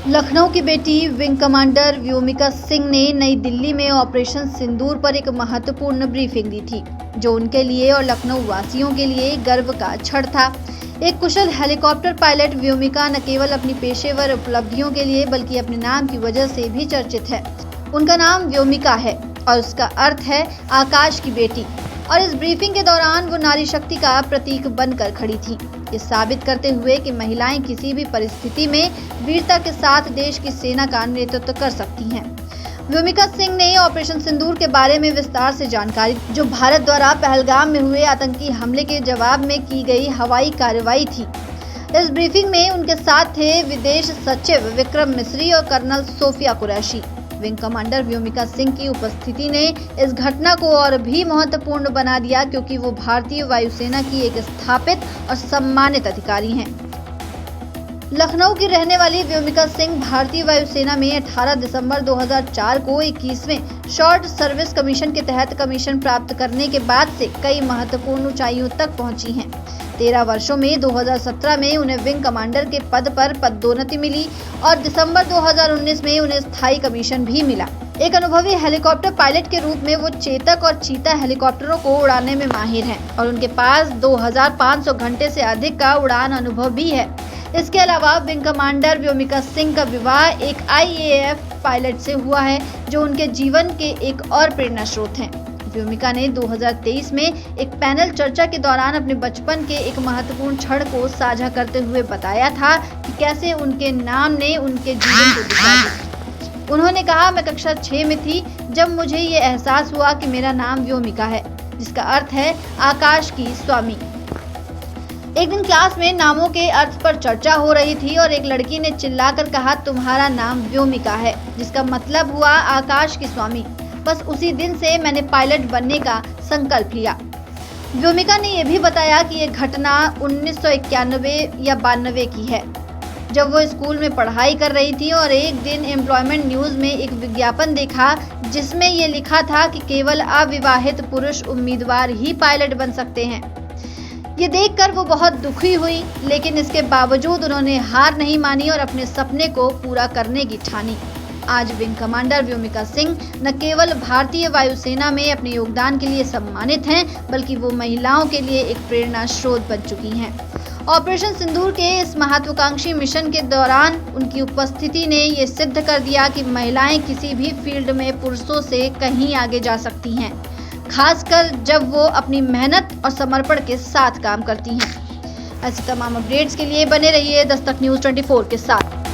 लखनऊ की बेटी wing commander Vyomika Singh ने नई दिल्ली में ऑपरेशन सिंदूर पर एक महत्वपूर्ण ब्रीफिंग दी थी, जो उनके लिए और लखनऊ वासियों के लिए गर्व का क्षण था। एक कुशल हेलीकॉप्टर पायलट व्योमिका न केवल अपनी पेशेवर उपलब्धियों के लिए बल्कि अपने नाम की वजह से भी चर्चित है। उनका नाम व्योमिका है और उसका अर्थ है आकाश की बेटी। और इस ब्रीफिंग के दौरान वो नारी शक्ति का प्रतीक बनकर खड़ी थी, ये साबित करते हुए कि महिलाएं किसी भी परिस्थिति में वीरता के साथ देश की सेना का नेतृत्व कर सकती हैं। व्योमिका सिंह ने ऑपरेशन सिंदूर के बारे में विस्तार से जानकारी, जो भारत द्वारा पहलगाम में हुए आतंकी हमले के जवाब में की गई हवाई कार्रवाई थी। इस ब्रीफिंग में उनके साथ थे विदेश सचिव विक्रम मिस्री और colonel Sofia Qureshi. Wing commander Vyomika Singh की उपस्थिति ने इस घटना को और भी महत्वपूर्ण बना दिया, क्योंकि वो भारतीय वायुसेना की एक स्थापित और सम्मानित अधिकारी हैं। लखनऊ की रहने वाली व्योमिका सिंह भारतीय वायुसेना में 18 दिसंबर 2004 को 21वें शॉर्ट सर्विस कमीशन के तहत कमीशन प्राप्त करने के बाद से कई महत्वपूर्ण ऊंचाइयों तक पहुंची हैं। 13 वर्षों में 2017 में उन्हें विंग कमांडर के पद पर पदोन्नति मिली और दिसंबर 2019 में उन्हें स्थायी कमीशन भी मिला। एक अनुभवी हेलीकॉप्टर पायलट के रूप में वो चेतक और चीता हेलीकॉप्टरों को उड़ाने में माहिर हैं और उनके पास 2500 घंटे से अधिक का उड़ान अनुभव भी है। इसके अलावा विंग कमांडर व्योमिका सिंह का विवाह एक IAF पायलट से हुआ है, जो उनके जीवन के एक और प्रेरणा स्रोत हैं। व्योमिका ने 2023 में एक पैनल चर्चा के दौरान अपने बचपन के एक महत्वपूर्ण क्षण को साझा करते हुए बताया था कि कैसे उनके नाम ने उनके जीवन को दिखा दिया। उन्होंने कहा, मैं कक्षा 6 में थी जब मुझे ये एहसास हुआ कि मेरा नाम व्योमिका है, जिसका अर्थ है आकाश की स्वामी। एक दिन क्लास में नामों के अर्थ पर चर्चा हो रही थी और एक लड़की ने चिल्लाकर कहा, तुम्हारा नाम व्योमिका है, जिसका मतलब हुआ आकाश की स्वामी। बस उसी दिन से मैंने पायलट बनने का संकल्प लिया। व्योमिका ने यह भी बताया कि यह घटना 1991 या 92 की है, जब वो स्कूल में पढ़ाई कर रही थी और एक दिन एम्प्लॉयमेंट न्यूज में एक विज्ञापन देखा, जिसमें ये लिखा था कि केवल अविवाहित पुरुष उम्मीदवार ही पायलट बन सकते हैं। ये देखकर वो बहुत दुखी हुई, लेकिन इसके बावजूद उन्होंने हार नहीं मानी और अपने सपने को पूरा करने की ठानी। आज विंग कमांडर व्योमिका सिंह न केवल भारतीय वायुसेना में अपने योगदान के लिए सम्मानित हैं, बल्कि वो महिलाओं के लिए एक प्रेरणा स्रोत बन चुकी हैं। ऑपरेशन सिंदूर के इस महत्वाकांक्षी मिशन के दौरान उनकी उपस्थिति ने ये सिद्ध कर दिया कि महिलाएं किसी भी फील्ड में पुरुषों से कहीं आगे जा सकती हैं, खासकर जब वो अपनी मेहनत और समर्पण के साथ काम करती हैं। ऐसी तमाम अपडेट्स के लिए बने रहिए दस्तक न्यूज़ 24 के साथ।